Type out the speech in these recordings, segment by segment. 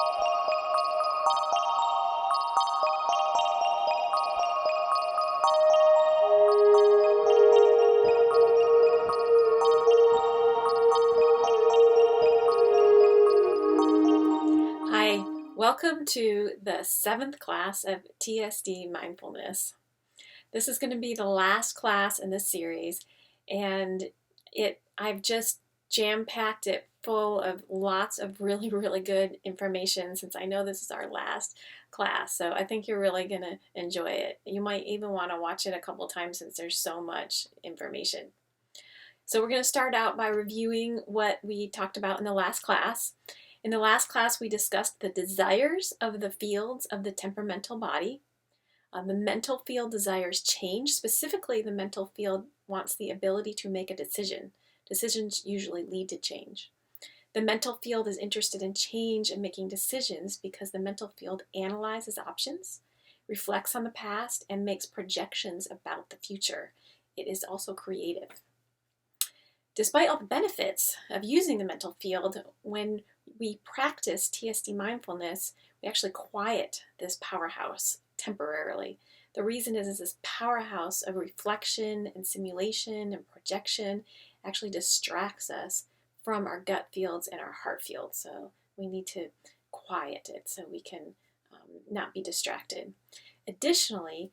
Hi, welcome to the 7th class of TSD Mindfulness. This is going to be the last class in this series, and I've just jam-packed it full of lots of really good information since I know this is our last class. So I think you're really going to enjoy it. You might even want to watch it a couple times since there's so much information. So we're going to start out by reviewing what we talked about in the last class. In the last class, we discussed the desires of the fields of the temperamental body. The mental field desires change. Specifically, the mental field wants the ability to make a decision. Decisions usually lead to change. The mental field is interested in change and making decisions because the mental field analyzes options, reflects on the past, and makes projections about the future. It is also creative. Despite all the benefits of using the mental field, when we practice TSD mindfulness, we actually quiet this powerhouse temporarily. The reason is this powerhouse of reflection and simulation and projection actually distracts us from our gut fields and our heart fields. So we need to quiet it so we can not be distracted. Additionally,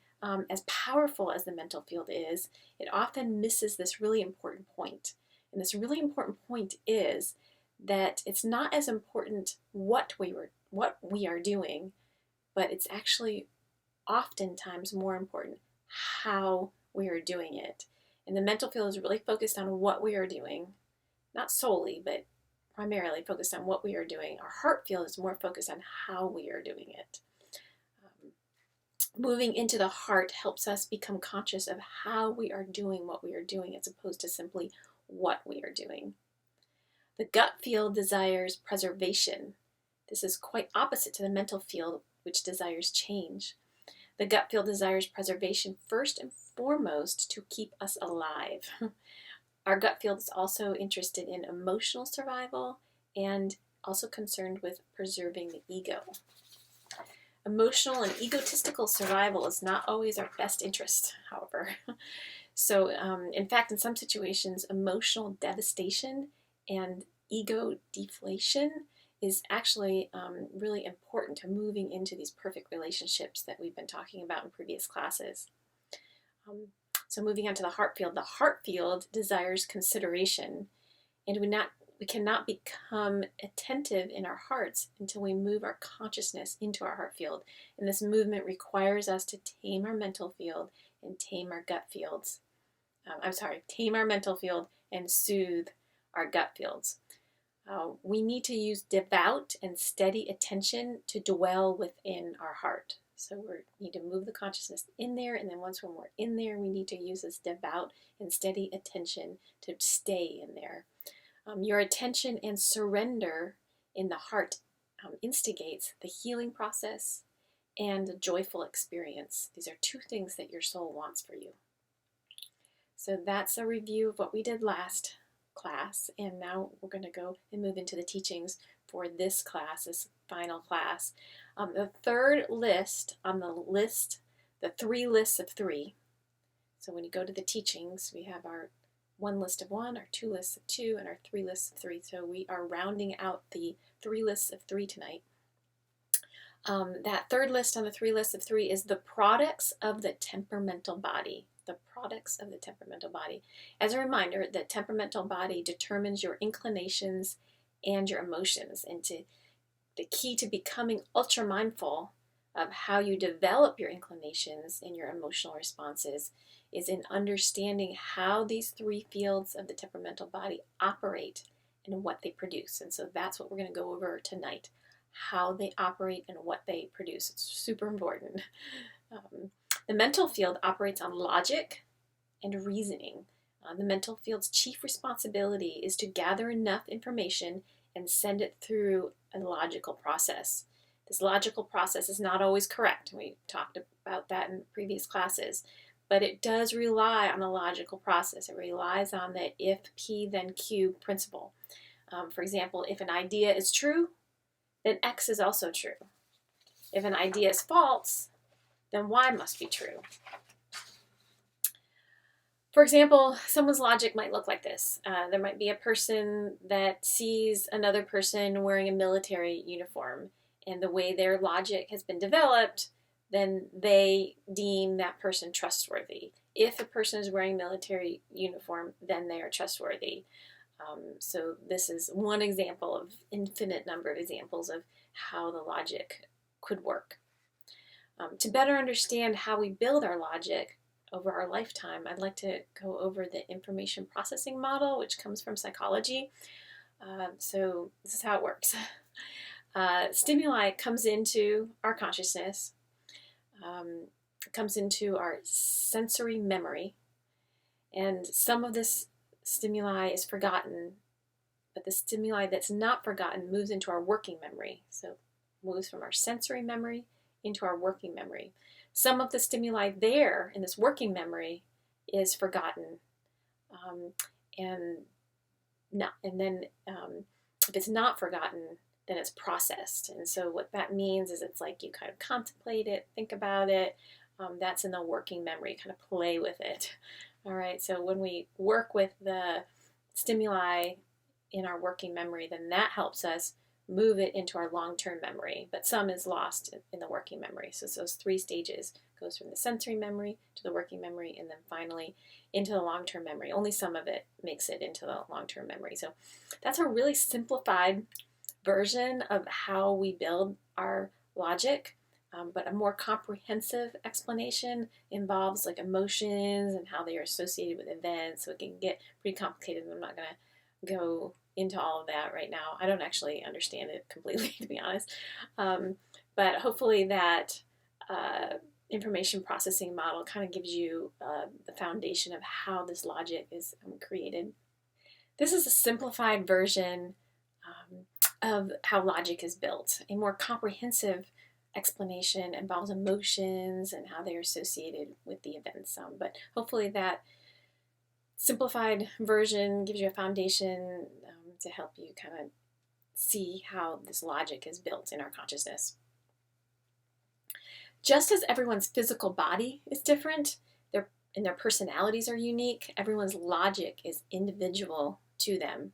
as powerful as the mental field is, it often misses this really important point. And this really important point is that it's not as important what we are doing, but it's actually oftentimes more important how we are doing it. And the mental field is really focused on what we are doing, not solely, but primarily focused on what we are doing. Our heart field is more focused on how we are doing it. Moving into the heart helps us become conscious of how we are doing what we are doing as opposed to simply what we are doing. The gut field desires preservation. This is quite opposite to the mental field, which desires change. The gut field desires preservation first and foremost to keep us alive. Our gut field is also interested in emotional survival and also concerned with preserving the ego. Emotional and egotistical survival is not always our best interest, however. So, in fact, in some situations, emotional devastation and ego deflation is actually really important to moving into these perfect relationships that we've been talking about in previous classes. So moving on to the heart field desires consideration, and we cannot become attentive in our hearts until we move our consciousness into our heart field. And this movement requires us to tame our mental field and tame our gut fields. Tame our mental field and soothe our gut fields. We need to use devout and steady attention to dwell within our heart. So we need to move the consciousness in there, and then once we're in there, we need to use this devout and steady attention to stay in there. Your attention and surrender in the heart instigates the healing process and a joyful experience. These are two things that your soul wants for you. So that's a review of what we did last class, and now we're going to go and move into the teachings for this class, this final class. The third list on the list, the 3 lists of 3. So when you go to the teachings, we have our 1 list of 1, our 2 lists of 2, and our 3 lists of 3. So we are rounding out the 3 lists of 3 tonight. That third list on the 3 lists of 3 is the products of the temperamental body. The products of the temperamental body. As a reminder, the temperamental body determines your inclinations and your emotions. And the key to becoming ultra mindful of how you develop your inclinations and your emotional responses is in understanding how these 3 fields of the temperamental body operate and what they produce. And so that's what we're going to go over tonight, how they operate and what they produce. It's super important. The mental field operates on logic and reasoning. The mental field's chief responsibility is to gather enough information and send it through a logical process. This logical process is not always correct. We talked about that in previous classes, but it does rely on the logical process. It relies on the if P then Q principle. For example, if an idea is true, then X is also true. If an idea is false, then Y must be true. For example, someone's logic might look like this. There might be a person that sees another person wearing a military uniform, and the way their logic has been developed, then they deem that person trustworthy. If a person is wearing a military uniform, then they are trustworthy. So this is one example of infinite number of examples of how the logic could work. To better understand how we build our logic over our lifetime, I'd like to go over the information processing model, which comes from psychology. So this is how it works. Stimuli comes into our consciousness, comes into our sensory memory, and some of this stimuli is forgotten, but the stimuli that's not forgotten moves into our working memory. So moves from our sensory memory into our working memory. Some of the stimuli there in this working memory is forgotten, and then if it's not forgotten, then it's processed. And so what that means is it's like you kind of contemplate it, think about it. That's in the working memory, kind of play with it. All right, so when we work with the stimuli in our working memory, then that helps us move it into our long-term memory, but some is lost in the working memory. So those 3 stages goes from the sensory memory to the working memory, and then finally into the long-term memory. Only some of it makes it into the long-term memory. So that's a really simplified version of how we build our logic, but a more comprehensive explanation involves like emotions and how they are associated with events. So it can get pretty complicated, and I'm not going to go into all of that right now. I don't actually understand it completely, to be honest. But hopefully that information processing model kind of gives you the foundation of how this logic is created. This is a simplified version of how logic is built. A more comprehensive explanation involves emotions and how they are associated with the events. But hopefully that simplified version gives you a foundation to help you kind of see how this logic is built in our consciousness. Just as everyone's physical body is different, and their personalities are unique, everyone's logic is individual to them.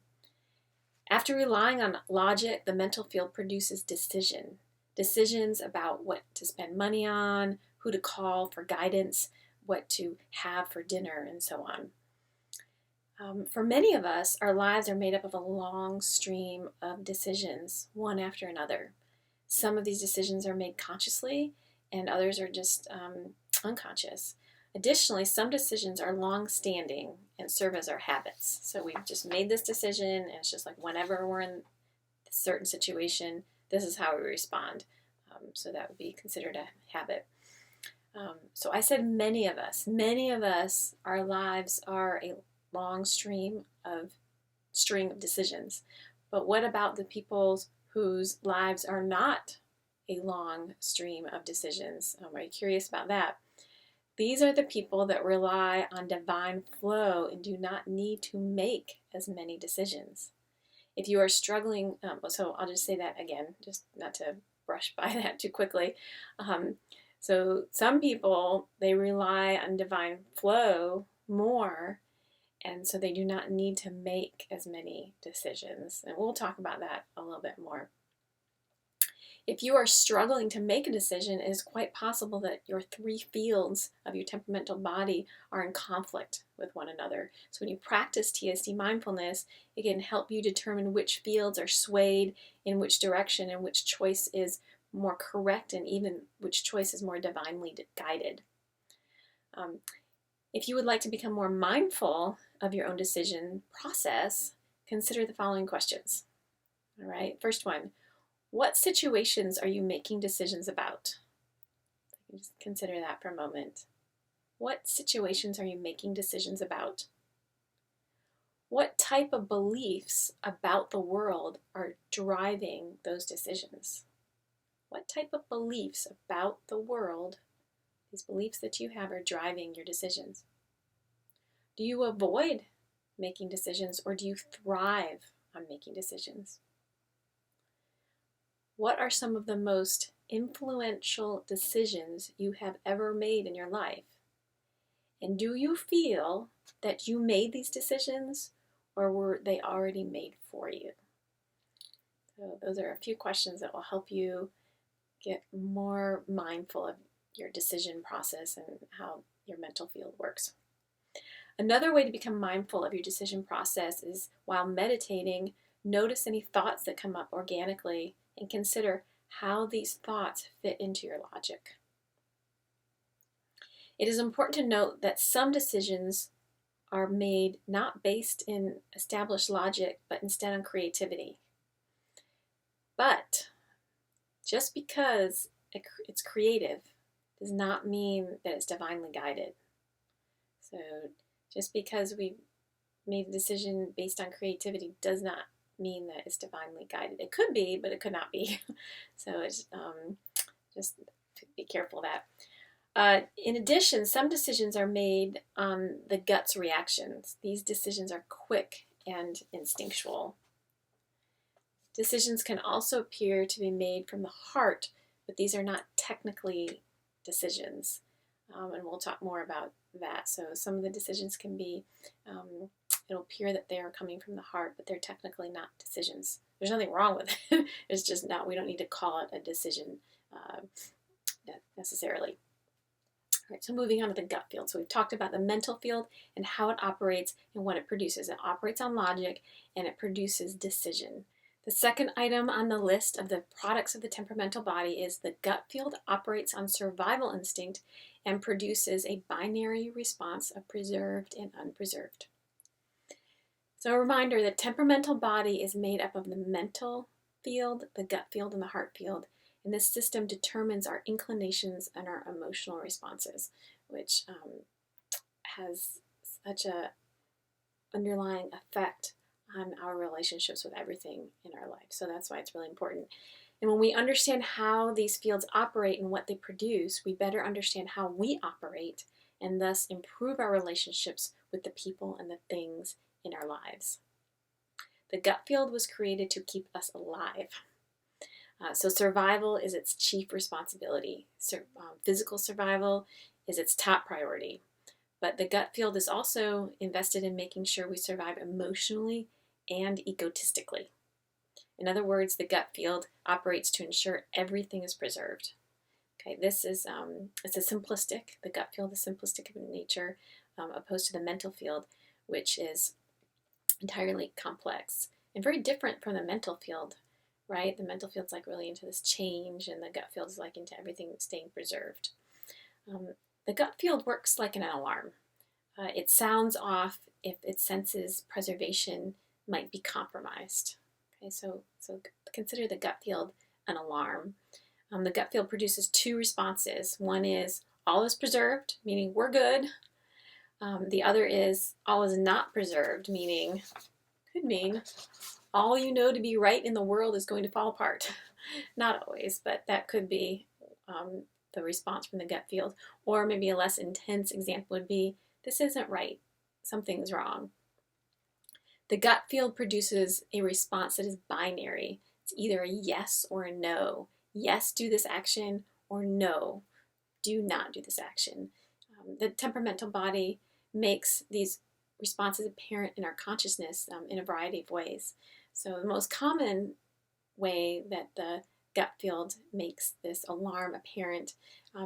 After relying on logic, the mental field produces decisions about what to spend money on, who to call for guidance, what to have for dinner, and so on. For many of us, our lives are made up of a long stream of decisions, one after another. Some of these decisions are made consciously, and others are just unconscious. Additionally, some decisions are long-standing and serve as our habits. So we've just made this decision, and it's just like whenever we're in a certain situation, this is how we respond. So that would be considered a habit. So I said many of us, our lives are a long string of decisions. But what about the people whose lives are not a long stream of decisions? Are you curious about that? These are the people that rely on divine flow and do not need to make as many decisions. If you are struggling, so I'll just say that again, just not to brush by that too quickly. So some people, they rely on divine flow more, and so they do not need to make as many decisions. And we'll talk about that a little bit more. If you are struggling to make a decision, it is quite possible that your 3 fields of your temperamental body are in conflict with one another. So when you practice TSD mindfulness, it can help you determine which fields are swayed in which direction and which choice is more correct, and even which choice is more divinely guided. If you would like to become more mindful of your own decision process, consider the following questions. All right, first one. What situations are you making decisions about? Just consider that for a moment. What situations are you making decisions about? What type of beliefs about the world are driving those decisions? What type of beliefs about the world, these beliefs that you have, are driving your decisions? Do you avoid making decisions, or do you thrive on making decisions? What are some of the most influential decisions you have ever made in your life? And do you feel that you made these decisions, or were they already made for you? So those are a few questions that will help you get more mindful of your decision process and how your mental field works. Another way to become mindful of your decision process is while meditating, notice any thoughts that come up organically and consider how these thoughts fit into your logic. It is important to note that some decisions are made not based in established logic, but instead on creativity. But just because it's creative does not mean that it's divinely guided. So just because we made a decision based on creativity does not mean that it's divinely guided. It could be, but it could not be. So it's just be careful of that. In addition, some decisions are made on the gut's reactions. These decisions are quick and instinctual. Decisions can also appear to be made from the heart, but these are not technically decisions. And we'll talk more about that. So some of the decisions can be, it'll appear that they are coming from the heart, but they're technically not decisions. There's nothing wrong with it. It's just not, we don't need to call it a decision necessarily. All right, so moving on to the gut field. So we've talked about the mental field and how it operates and what it produces. It operates on logic and it produces decision. The second item on the list of the products of the temperamental body is the gut field operates on survival instinct and produces a binary response of preserved and unpreserved. So a reminder, the temperamental body is made up of the mental field, the gut field, and the heart field. And this system determines our inclinations and our emotional responses, which has such a underlying effect on our relationships with everything in our life. So that's why it's really important. And when we understand how these fields operate and what they produce, we better understand how we operate and thus improve our relationships with the people and the things in our lives. The gut field was created to keep us alive. So survival is its chief responsibility. Physical survival is its top priority. But the gut field is also invested in making sure we survive emotionally and egotistically. In other words, the gut field operates to ensure everything is preserved. Okay, this is it's a simplistic. The gut field is simplistic in nature, opposed to the mental field, which is entirely complex and very different from the mental field. Right, the mental field's like really into this change, and the gut field is like into everything staying preserved. The gut field works like an alarm. It sounds off if it senses preservation might be compromised. Okay, so consider the gut field an alarm. The gut field produces two responses. One is all is preserved, meaning we're good. The other is all is not preserved, could mean all you know to be right in the world is going to fall apart. Not always, but that could be the response from the gut field. Or maybe a less intense example would be, this isn't right, something's wrong. The gut field produces a response that is binary. It's either a yes or a no. Yes, do this action, or no, do not do this action. The temperamental body makes these responses apparent in our consciousness in a variety of ways. So the most common way that the gut field makes this alarm apparent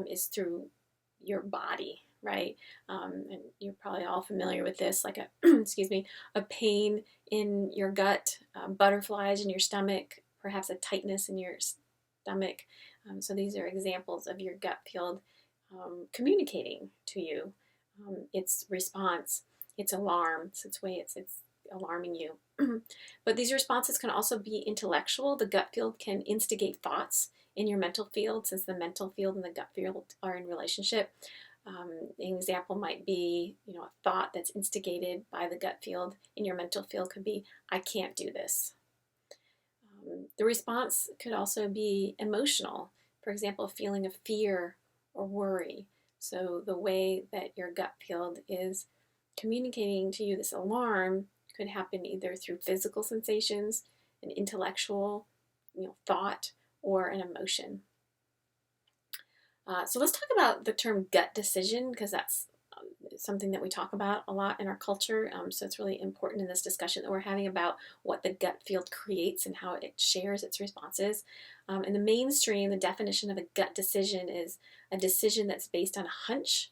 is through your body, right? And you're probably all familiar with this, like a pain in your gut, butterflies in your stomach, perhaps a tightness in your stomach. So these are examples of your gut field communicating to you its response, its alarm, its way it's alarming you. But these responses can also be intellectual. The gut field can instigate thoughts in your mental field, since the mental field and the gut field are in relationship. An example might be, a thought that's instigated by the gut field in your mental field could be, I can't do this. The response could also be emotional. For example, a feeling of fear or worry. So the way that your gut field is communicating to you this alarm could happen either through physical sensations, an intellectual thought, or an emotion. So let's talk about the term gut decision, because that's something that we talk about a lot in our culture. So it's really important in this discussion that we're having about what the gut field creates and how it shares its responses. In the mainstream, the definition of a gut decision is a decision that's based on a hunch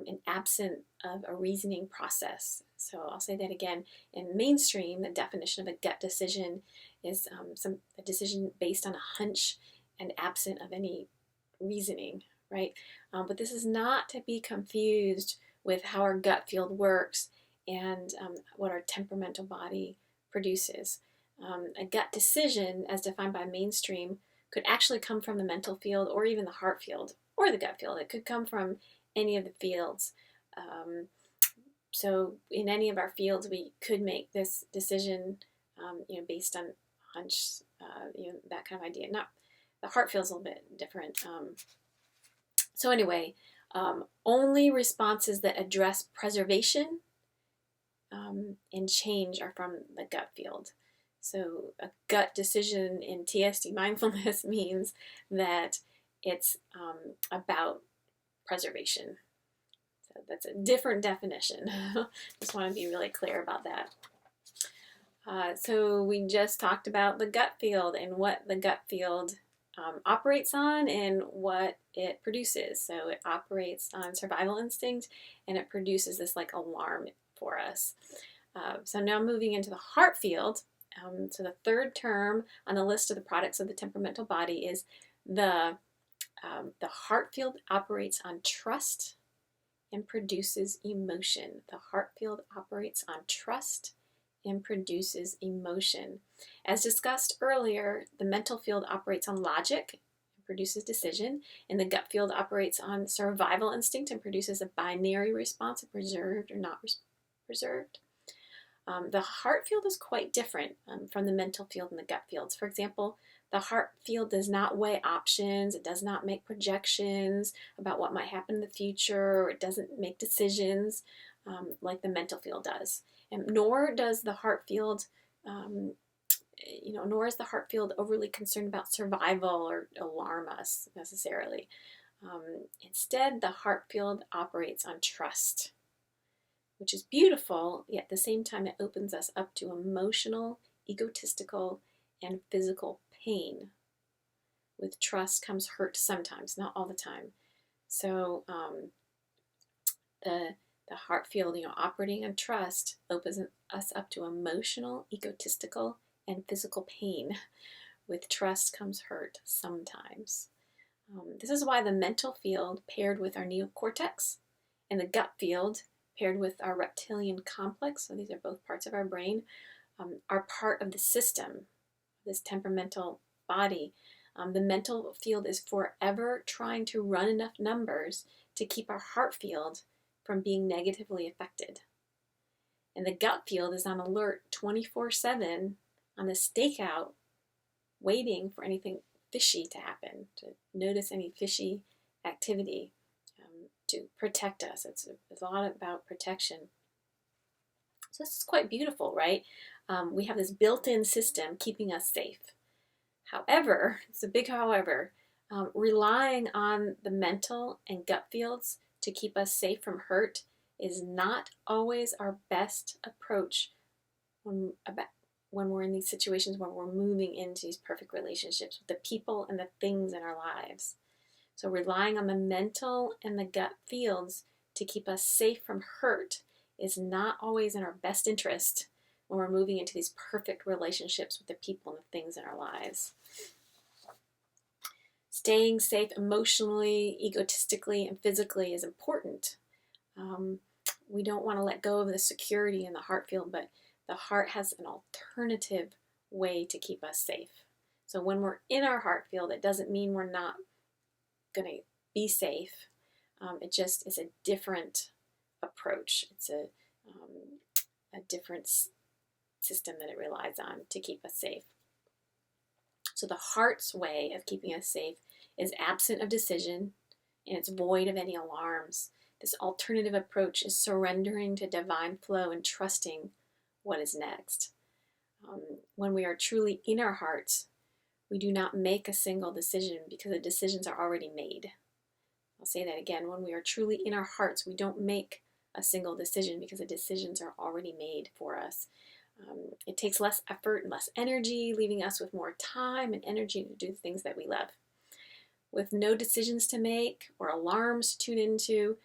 and absent of a reasoning process. So I'll say that again. In mainstream, the definition of a gut decision is a decision based on a hunch and absent of any reasoning, right? But this is not to be confused with how our gut field works and what our temperamental body produces. A gut decision, as defined by mainstream, could actually come from the mental field or even the heart field or the gut field. It could come from any of the fields. So in any of our fields, we could make this decision, based on hunch, that kind of idea. Not the heart feels a little bit different. So anyway, only responses that address preservation and change are from the gut field. So a gut decision in TSD mindfulness means that it's about preservation. So that's a different definition. Just want to be really clear about that. So we just talked about the gut field and what the gut field operates on and what it produces. So it operates on survival instinct and it produces this like alarm for us. So now moving into the heart field. So the third term on the list of the products of the temperamental body is the heart field operates on trust and produces emotion. The heart field operates on trust and produces emotion. As discussed earlier, the mental field operates on logic and produces decision, and the gut field operates on survival instinct and produces a binary response of preserved or not preserved. The heart field is quite different from the mental field and the gut fields. For example, the heart field does not weigh options, it does not make projections about what might happen in the future, or it doesn't make decisions like the mental field does. And nor does the heart field, nor is the heart field overly concerned about survival or alarm us necessarily. Instead, the heart field operates on trust, which is beautiful, yet at the same time it opens us up to emotional, egotistical, and physical pain. With trust comes hurt sometimes, not all the time. So the heart field, operating on trust opens us up to emotional, egotistical, and physical pain. With trust comes hurt sometimes. This is why the mental field paired with our neocortex and the gut field paired with our reptilian complex, so these are both parts of our brain, are part of the system, this temperamental body. The mental field is forever trying to run enough numbers to keep our heart field from being negatively affected. And the gut field is on alert 24/7 on the stakeout, waiting for anything fishy to happen, to notice any fishy activity, to protect us. It's a lot about protection. So this is quite beautiful, right? We have this built-in system keeping us safe. However, it's a big however, relying on the mental and gut fields to keep us safe from hurt is not always our best approach when we're in these situations where we're moving into these perfect relationships with the people and the things in our lives. So relying on the mental and the gut fields to keep us safe from hurt is not always in our best interest when we're moving into these perfect relationships with the people and the things in our lives. Staying safe emotionally, egotistically, and physically is important. We don't want to let go of the security in the heart field, but the heart has an alternative way to keep us safe. So when we're in our heart field, it doesn't mean we're not going to be safe. It just is a different approach. It's a different system that it relies on to keep us safe. So the heart's way of keeping us safe is absent of decision and it's void of any alarms. This alternative approach is surrendering to divine flow and trusting what is next. When we are truly in our hearts, We do not make a single decision because the decisions are already made. I'll say that again. When we are truly in our hearts, we don't make a single decision because the decisions are already made for us. It takes less effort and less energy, leaving us with more time and energy to do things that we love. With no decisions to make or alarms to tune into,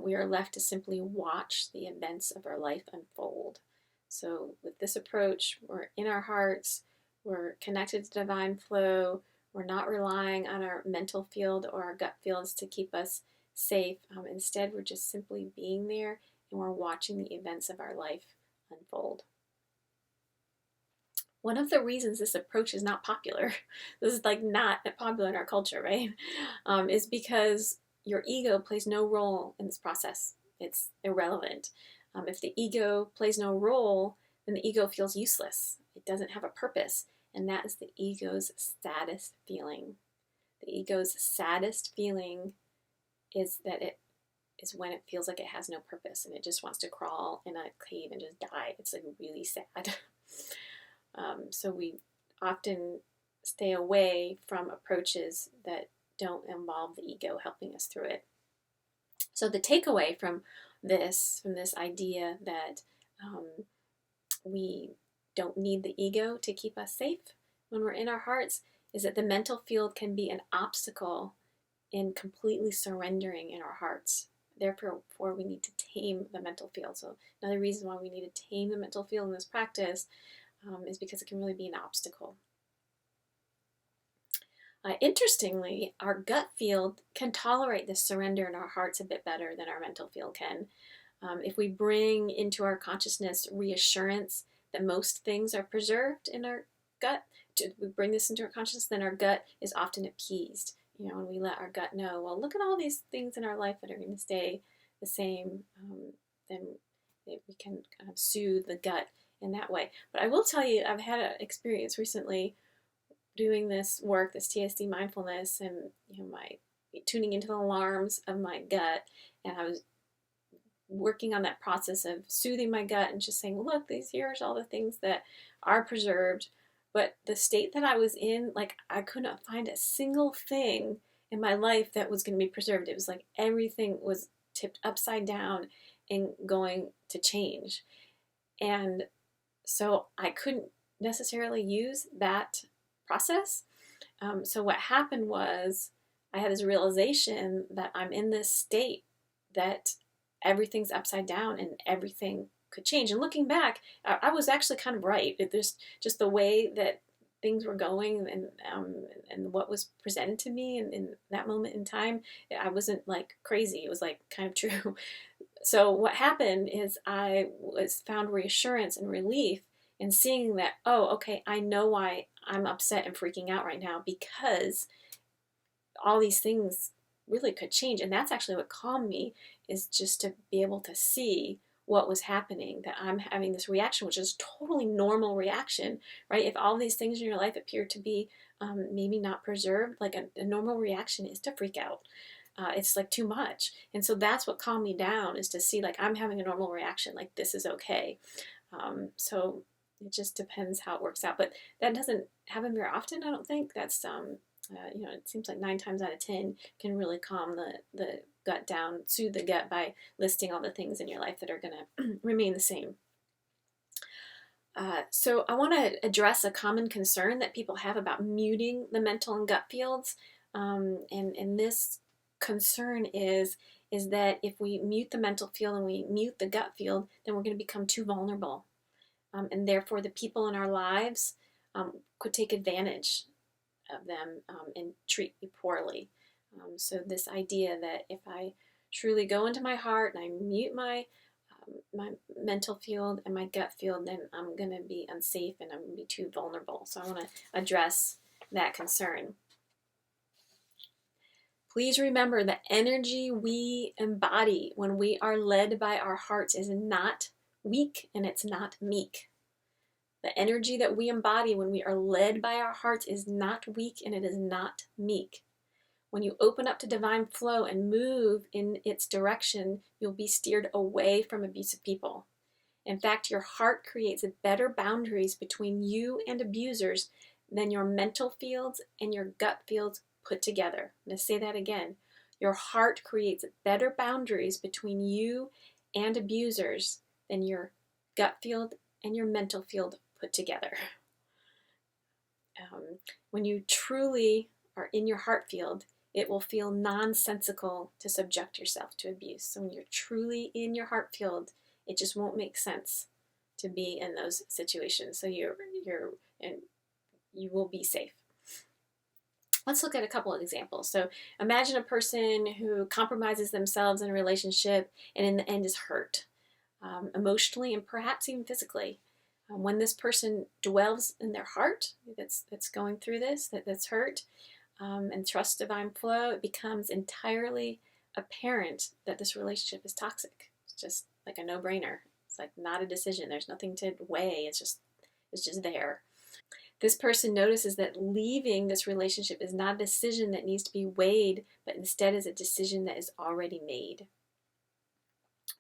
we are left to simply watch the events of our life unfold. So with this approach, we're in our hearts, we're connected to divine flow, we're not relying on our mental field or our gut fields to keep us safe. Instead, we're just simply being there and we're watching the events of our life unfold. One of the reasons this approach is not popular, this is like not popular in our culture, right? Is because your ego plays no role in this process. It's irrelevant. If the ego plays no role, then the ego feels useless. It doesn't have a purpose. And that is the ego's saddest feeling. The ego's saddest feeling is that it is when it feels like it has no purpose and it just wants to crawl in a cave and just die. It's like really sad. So we often stay away from approaches that don't involve the ego helping us through it. So the takeaway from this idea that we don't need the ego to keep us safe when we're in our hearts is that the mental field can be an obstacle in completely surrendering in our hearts. Therefore, we need to tame the mental field. So another reason why we need to tame the mental field in this practice is because it can really be an obstacle. Interestingly, our gut field can tolerate this surrender in our hearts a bit better than our mental field can. If we bring into our consciousness reassurance that most things are preserved in our gut, we bring this into our consciousness, then our gut is often appeased. When we let our gut know, well, look at all these things in our life that are going to stay the same, then we can kind of soothe the gut in that way. But I will tell you, I've had an experience recently doing this work, this TSD mindfulness, and my tuning into the alarms of my gut, and I was working on that process of soothing my gut and just saying, look, here's all the things that are preserved. But the state that I was in, like, I couldn't find a single thing in my life that was going to be preserved. It was like everything was tipped upside down and going to change. And so I couldn't necessarily use that process. So what happened was I had this realization that I'm in this state that everything's upside down and everything could change. And looking back, I was actually kind of right. There's just the way that things were going and what was presented to me in that moment in time, I wasn't like crazy. It was like kind of true. So what happened is I found reassurance and relief in seeing that, oh, okay, I know why I'm upset and freaking out right now, because all these things really could change. And that's actually what calmed me, is just to be able to see what was happening, that I'm having this reaction, which is a totally normal reaction, right? If all these things in your life appear to be maybe not preserved, like a normal reaction is to freak out. It's like too much. And so that's what calmed me down, is to see like I'm having a normal reaction, like this is okay. So it just depends how it works out. But that doesn't happen very often, I don't think. That's, it seems like 9 times out of 10 can really calm the gut down, soothe the gut by listing all the things in your life that are going to remain the same. So I want to address a common concern that people have about muting the mental and gut fields. And this concern is that if we mute the mental field and we mute the gut field, then we're going to become too vulnerable. And therefore the people in our lives could take advantage of them and treat you poorly. So this idea that if I truly go into my heart and I mute my mental field and my gut field, then I'm going to be unsafe and I'm going to be too vulnerable. So I want to address that concern. Please remember the energy we embody when we are led by our hearts is not weak and it's not meek. The energy that we embody when we are led by our hearts is not weak and it is not meek. When you open up to divine flow and move in its direction, you'll be steered away from abusive people. In fact, your heart creates better boundaries between you and abusers than your mental fields and your gut fields put together. I'm going to say that again. Your heart creates better boundaries between you and abusers than your gut field and your mental field put together. When you truly are in your heart field, it will feel nonsensical to subject yourself to abuse. So when you're truly in your heart field, it just won't make sense to be in those situations. So you will be safe. Let's look at a couple of examples. So imagine a person who compromises themselves in a relationship and in the end is hurt, emotionally and perhaps even physically. When this person dwells in their heart that's going through this, that's hurt, and trusts divine flow, it becomes entirely apparent that this relationship is toxic. It's just like a no-brainer. It's like not a decision. There's nothing to weigh. It's just there. This person notices that leaving this relationship is not a decision that needs to be weighed, but instead is a decision that is already made.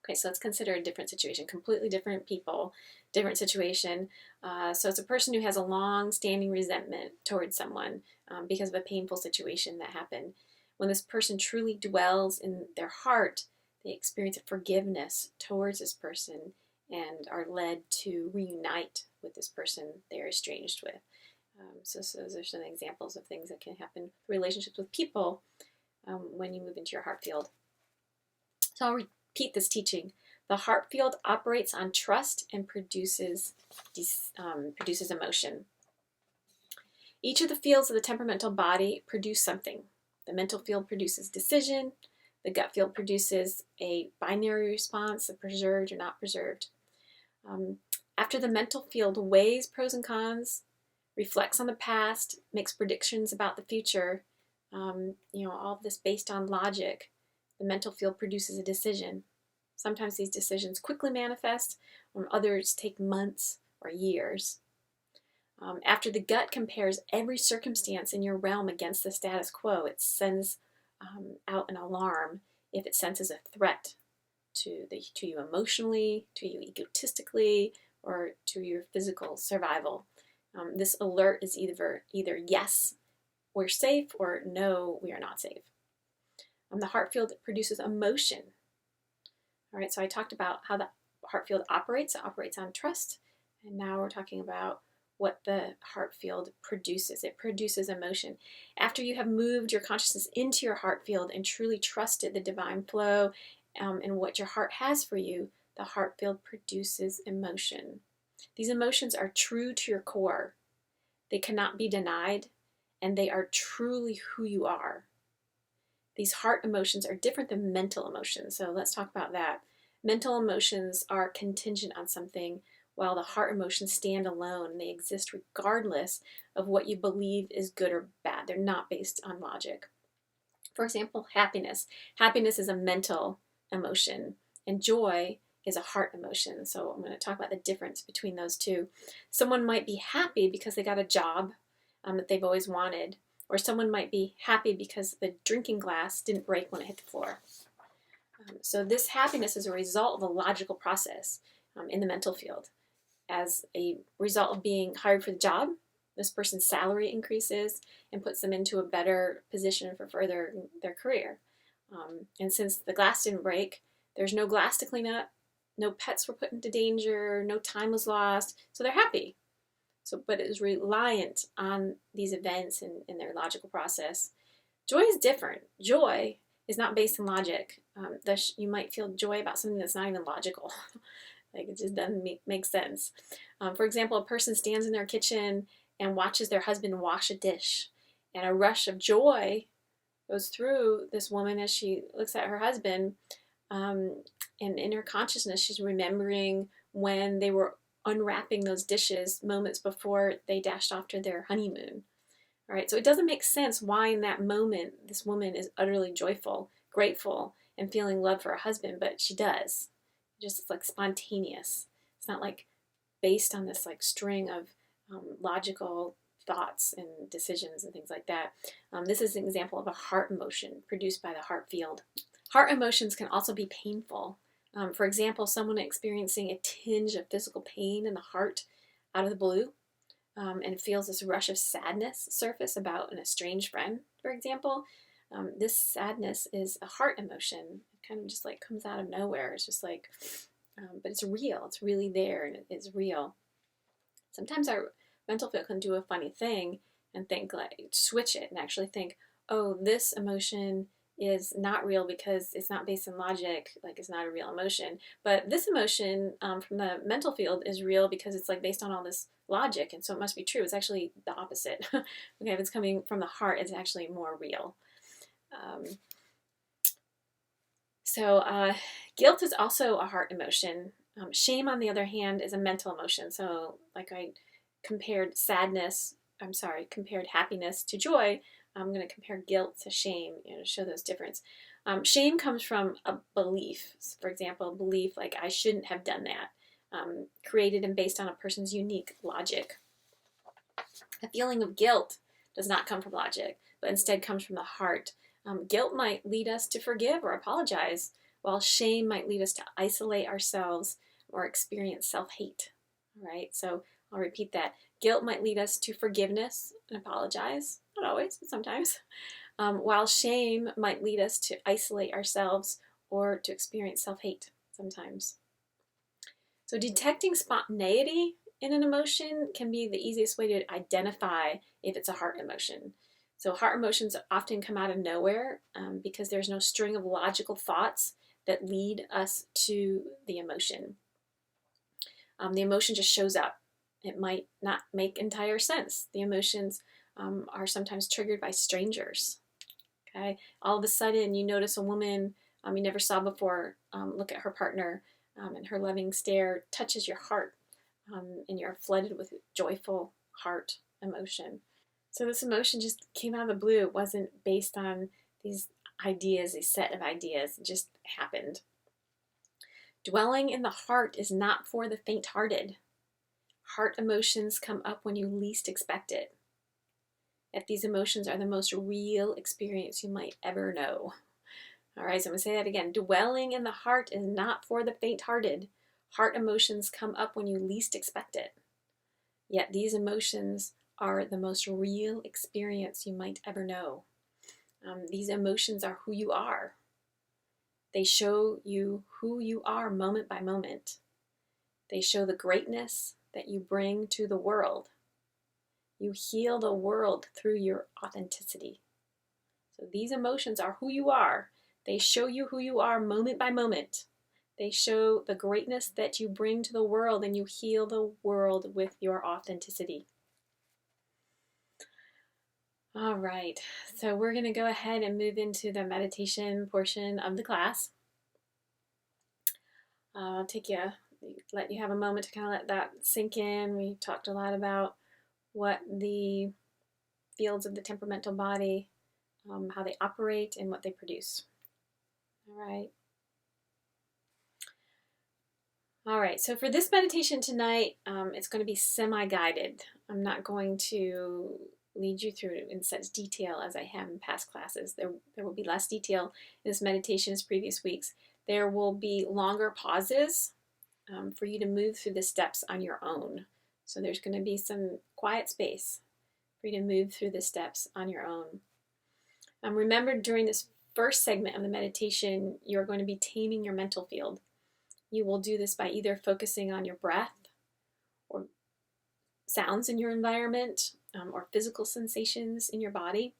Okay, so let's consider a different situation, completely different people, different situation. So it's a person who has a long-standing resentment towards someone because of a painful situation that happened. When this person truly dwells in their heart, they experience a forgiveness towards this person and are led to reunite with this person they're estranged with. So those are some examples of things that can happen in relationships with people when you move into your heart field. So I'll repeat this teaching. The heart field operates on trust and produces emotion. Each of the fields of the temperamental body produce something. The mental field produces decision. The gut field produces a binary response of preserved or not preserved. After the mental field weighs pros and cons, reflects on the past, makes predictions about the future, all of this based on logic, the mental field produces a decision. Sometimes these decisions quickly manifest, others take months or years. After the gut compares every circumstance in your realm against the status quo, it sends out an alarm if it senses a threat to you emotionally, to you egotistically, or to your physical survival. This alert is either yes, we're safe, or no, we are not safe. The heart field produces emotion. All right, so I talked about how the heart field operates. It operates on trust, and now we're talking about what the heart field produces. It produces emotion. After you have moved your consciousness into your heart field and truly trusted the divine flow and what your heart has for you, the heart field produces emotion. These emotions are true to your core. They cannot be denied, and they are truly who you are. These heart emotions are different than mental emotions, so let's talk about that. Mental emotions are contingent on something, while the heart emotions stand alone, and they exist regardless of what you believe is good or bad. They're not based on logic. For example, happiness. Happiness is a mental emotion, and joy is a heart emotion. So I'm going to talk about the difference between those two. Someone might be happy because they got a job that they've always wanted, or someone might be happy because the drinking glass didn't break when it hit the floor. So this happiness is a result of a logical process in the mental field. As a result of being hired for the job, this person's salary increases and puts them into a better position for further their career. And since the glass didn't break, there's no glass to clean up, no pets were put into danger, no time was lost, so they're happy. But it is reliant on these events in their logical process. Joy is different. Joy is not based on logic. You might feel joy about something that's not even logical. Like it just doesn't make sense. For example, a person stands in their kitchen and watches their husband wash a dish, and a rush of joy goes through this woman as she looks at her husband, and in her consciousness she's remembering when they were unwrapping those dishes moments before they dashed off to their honeymoon. All right, so it doesn't make sense why in that moment this woman is utterly joyful, grateful, and feeling love for her husband, but she does. Just like spontaneous. It's not like based on this like string of logical thoughts and decisions and things like that. This is an example of a heart emotion produced by the heart field. Heart emotions can also be painful. For example, someone experiencing a tinge of physical pain in the heart out of the blue and feels this rush of sadness surface about an estranged friend, for example, this sadness is a heart emotion. It kind of just like comes out of nowhere. It's just like, but it's real. It's really there and it's real. Sometimes our mental field can do a funny thing and think like, switch it and actually think, oh, this emotion is not real because it's not based on logic, like it's not a real emotion. But this emotion from the mental field is real because it's like based on all this logic, and so it must be true. It's actually the opposite. Okay, if it's coming from the heart, it's actually more real. Guilt is also a heart emotion. Shame, on the other hand, is a mental emotion. So like I compared happiness to joy, I'm going to compare guilt to shame, to show those difference. Shame comes from a belief. For example, a belief like I shouldn't have done that, created and based on a person's unique logic. A feeling of guilt does not come from logic, but instead comes from the heart. Guilt might lead us to forgive or apologize, while shame might lead us to isolate ourselves or experience self-hate. All right, so I'll repeat that. Guilt might lead us to forgiveness and apologize, not always, but sometimes, while shame might lead us to isolate ourselves or to experience self-hate sometimes. So detecting spontaneity in an emotion can be the easiest way to identify if it's a heart emotion. So heart emotions often come out of nowhere because there's no string of logical thoughts that lead us to the emotion. The emotion just shows up. It might not make entire sense. The emotions are sometimes triggered by strangers. Okay, all of a sudden you notice a woman you never saw before, look at her partner, and her loving stare touches your heart, and you're flooded with joyful heart emotion. So this emotion just came out of the blue. It wasn't based on these ideas, a set of ideas. It just happened. Dwelling in the heart is not for the faint-hearted. Heart emotions come up when you least expect it. Yet these emotions are the most real experience you might ever know. All right, so I'm going to say that again. Dwelling in the heart is not for the faint-hearted. Heart emotions come up when you least expect it. Yet these emotions are the most real experience you might ever know. These emotions are who you are. They show you who you are moment by moment. They show the greatness that you bring to the world. You heal the world through your authenticity. So these emotions are who you are. They show you who you are moment by moment. They show the greatness that you bring to the world, and you heal the world with your authenticity. All right, so we're going to go ahead and move into the meditation portion of the class. I'll let you have a moment to kind of let that sink in. We talked a lot about what the fields of the temperamental body, how they operate, and what they produce. All right, so for this meditation tonight, it's going to be semi-guided. I'm not going to lead you through in such detail as I have in past classes. There will be less detail in this meditation as previous weeks. There will be longer pauses for you to move through the steps on your own. So there's going to be some quiet space for you to move through the steps on your own. Remember, during this first segment of the meditation, you're going to be taming your mental field. You will do this by either focusing on your breath or sounds in your environment or physical sensations in your body.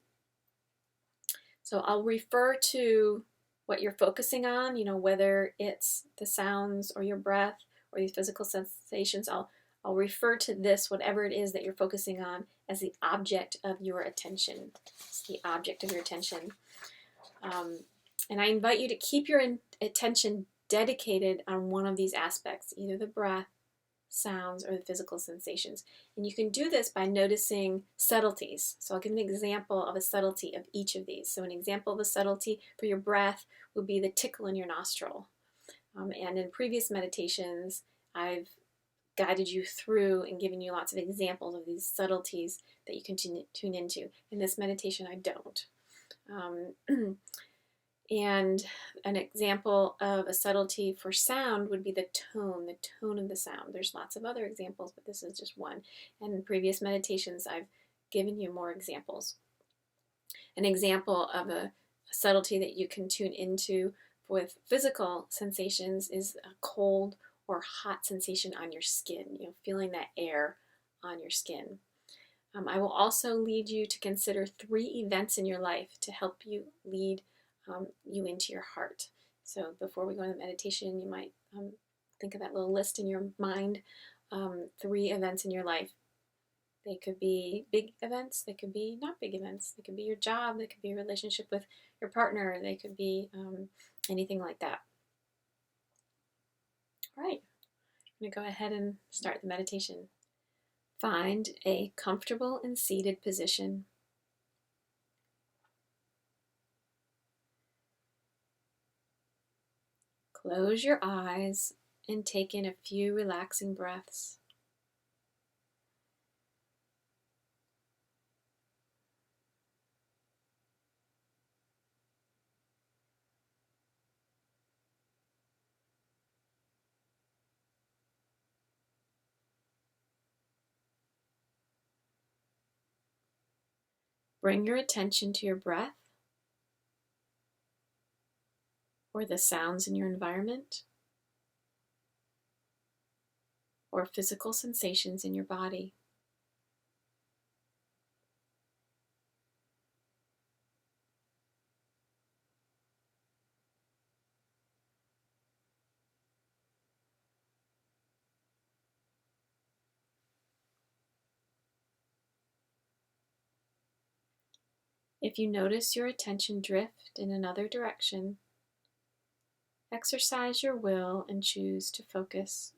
So I'll refer to what you're focusing on, whether it's the sounds or your breath or these physical sensations. I'll refer to this, whatever it is that you're focusing on, as the object of your attention. It's the object of your attention. And I invite you to keep your attention dedicated on one of these aspects, either the breath, sounds, or the physical sensations. And you can do this by noticing subtleties. So I'll give an example of a subtlety of each of these. So an example of a subtlety for your breath would be the tickle in your nostril. And in previous meditations, I've guided you through and given you lots of examples of these subtleties that you can tune into. In this meditation, I don't. And an example of a subtlety for sound would be the tone of the sound. There's lots of other examples, but this is just one. And in previous meditations, I've given you more examples. An example of a subtlety that you can tune into with physical sensations is a cold or hot sensation on your skin, feeling that air on your skin. I will also lead you to consider 3 events in your life to help you lead you into your heart. So before we go into meditation, you might think of that little list in your mind. 3 events in your life. They could be big events. They could be not big events. They could be your job. They could be your relationship with your partner. They could be anything like that. All right, I'm going to go ahead and start the meditation. Find a comfortable and seated position. Close your eyes and take in a few relaxing breaths. Bring your attention to your breath or the sounds in your environment or physical sensations in your body. If you notice your attention drift in another direction, exercise your will and choose to focus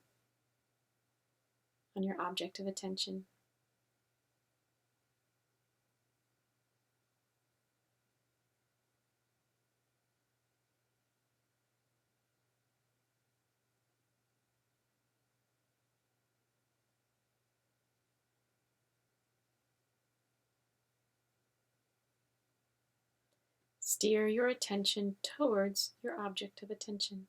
on your object of attention. Steer your attention towards your object of attention.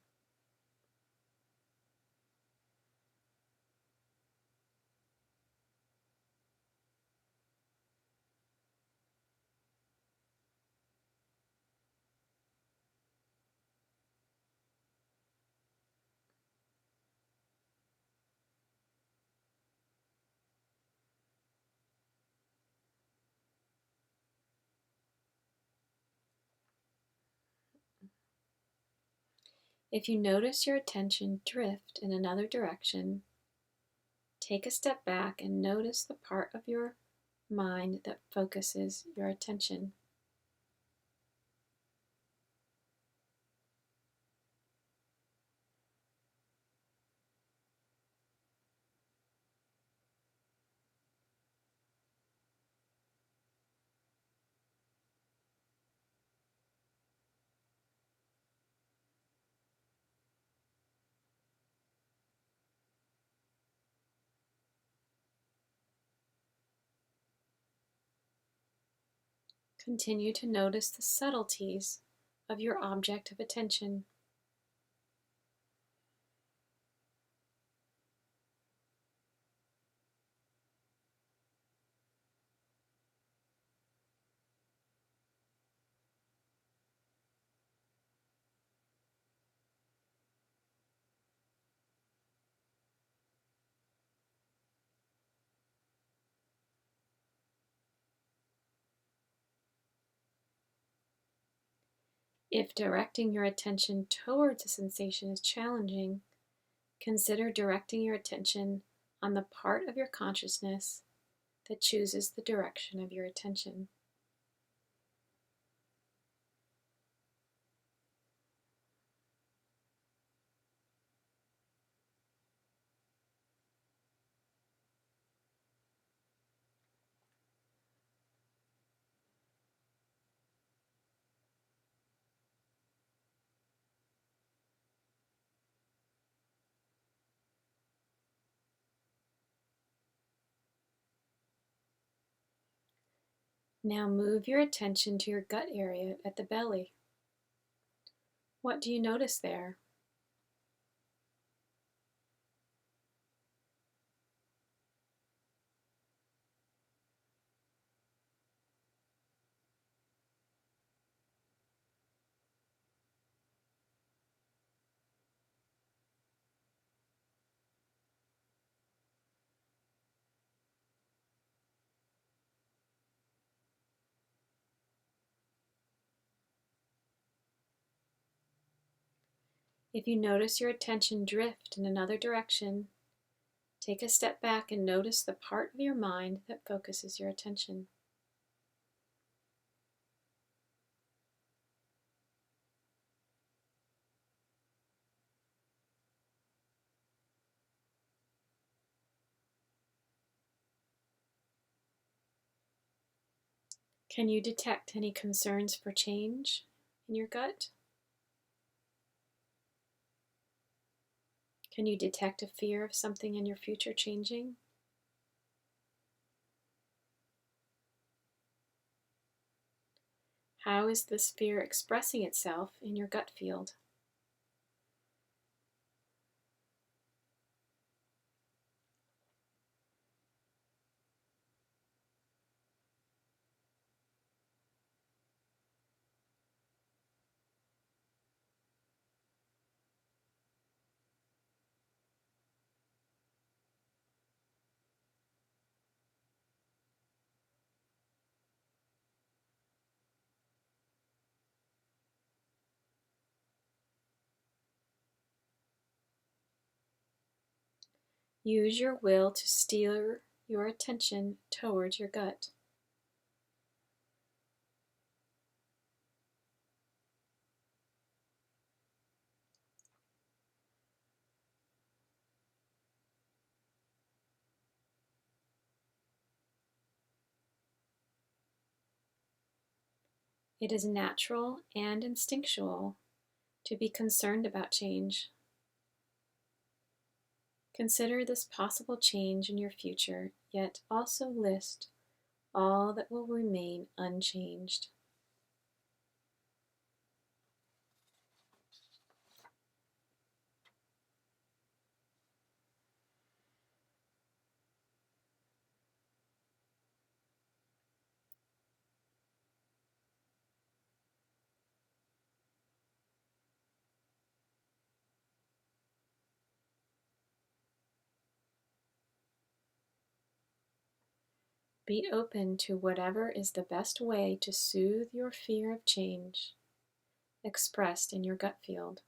If you notice your attention drift in another direction, take a step back and notice the part of your mind that focuses your attention. Continue to notice the subtleties of your object of attention. If directing your attention towards a sensation is challenging, consider directing your attention on the part of your consciousness that chooses the direction of your attention. Now move your attention to your gut area at the belly. What do you notice there? If you notice your attention drift in another direction, take a step back and notice the part of your mind that focuses your attention. Can you detect any concerns for change in your gut? Can you detect a fear of something in your future changing? How is this fear expressing itself in your gut field? Use your will to steer your attention towards your gut. It is natural and instinctual to be concerned about change. Consider this possible change in your future, yet also list all that will remain unchanged. Be open to whatever is the best way to soothe your fear of change, expressed in your gut field.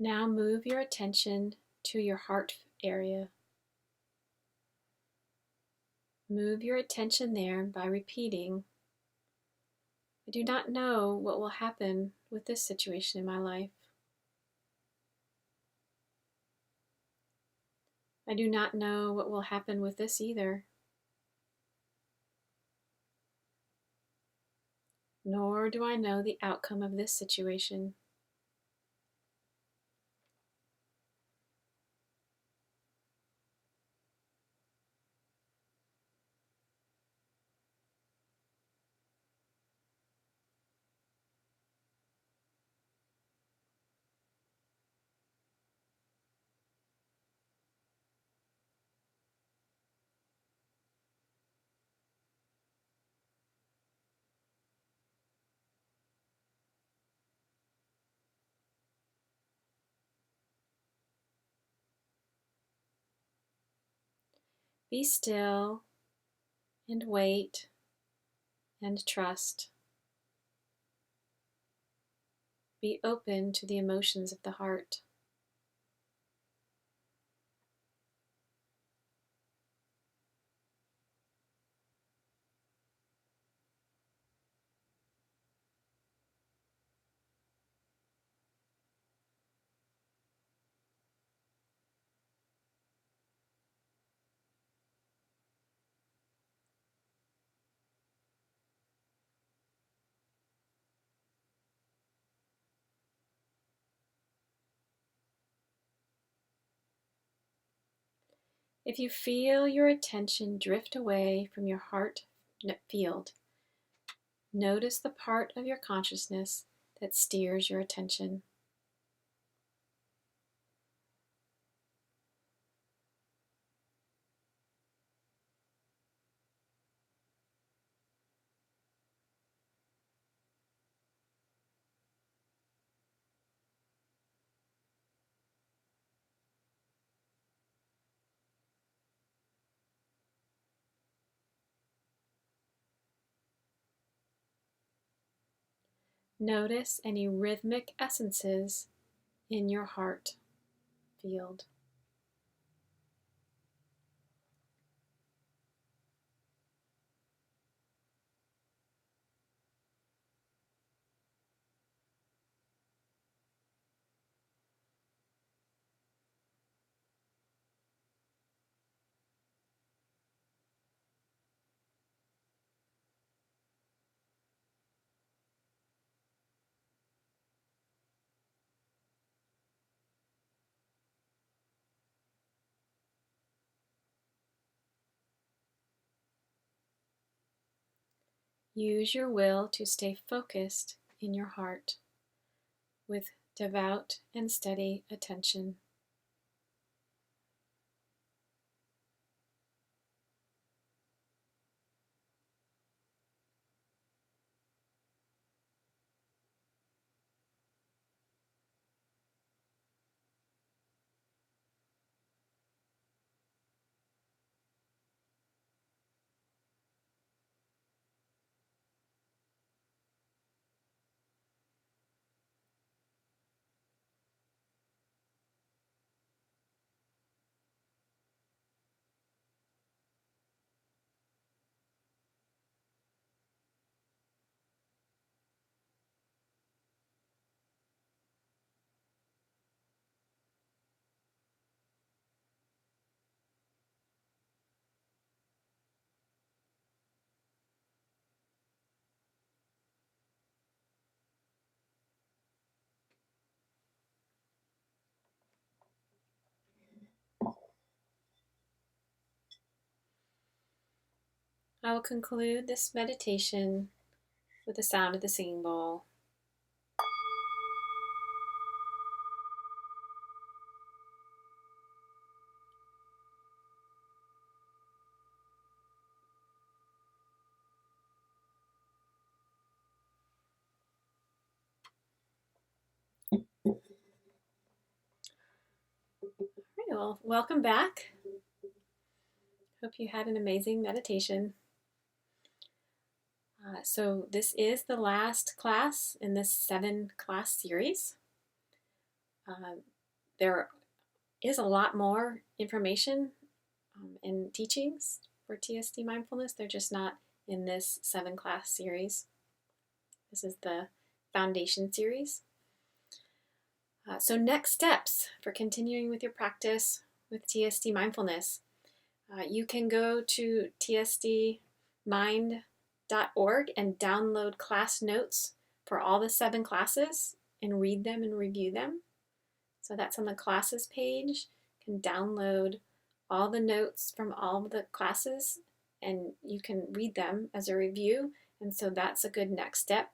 Now move your attention to your heart area. Move your attention there by repeating, I do not know what will happen with this situation in my life. I do not know what will happen with this either. Nor do I know the outcome of this situation. Be still and wait and trust. Be open to the emotions of the heart. If you feel your attention drift away from your heart field, notice the part of your consciousness that steers your attention. Notice any rhythmic essences in your heart field. Use your will to stay focused in your heart with devout and steady attention. I will conclude this meditation with the sound of the singing bowl. All right, well, welcome back. Hope you had an amazing meditation. So this is the last class in this 7-class series. There is a lot more information and teachings for TSD mindfulness. They're just not in this 7-class series. This is the foundation series. So next steps for continuing with your practice with TSD mindfulness. You can go to tsdmind.org and download class notes for all the 7 classes and read them and review them. So that's on the classes page. You can download all the notes from all the classes and you can read them as a review. And so that's a good next step.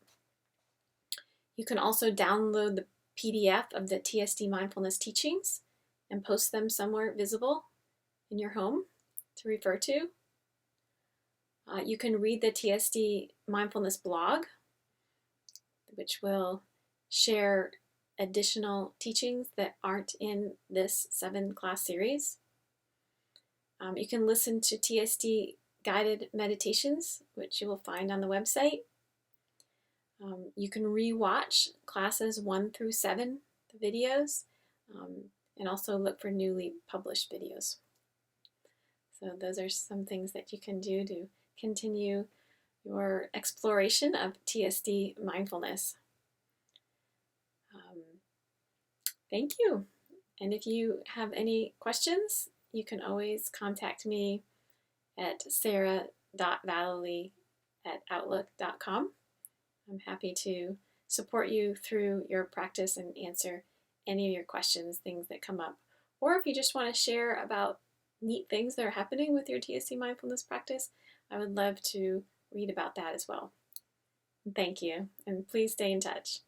You can also download the PDF of the TSD mindfulness teachings and post them somewhere visible in your home to refer to. You can read the TSD mindfulness blog, which will share additional teachings that aren't in this 7-class series. You can listen to TSD guided meditations, which you will find on the website. You can re-watch classes 1 through 7, the videos, and also look for newly published videos. So those are some things that you can do to continue your exploration of TSD mindfulness. Thank you. And if you have any questions, you can always contact me at sarah.vallely@outlook.com. I'm happy to support you through your practice and answer any of your questions, things that come up. Or if you just want to share about neat things that are happening with your TSD mindfulness practice, I would love to read about that as well. Thank you, and please stay in touch.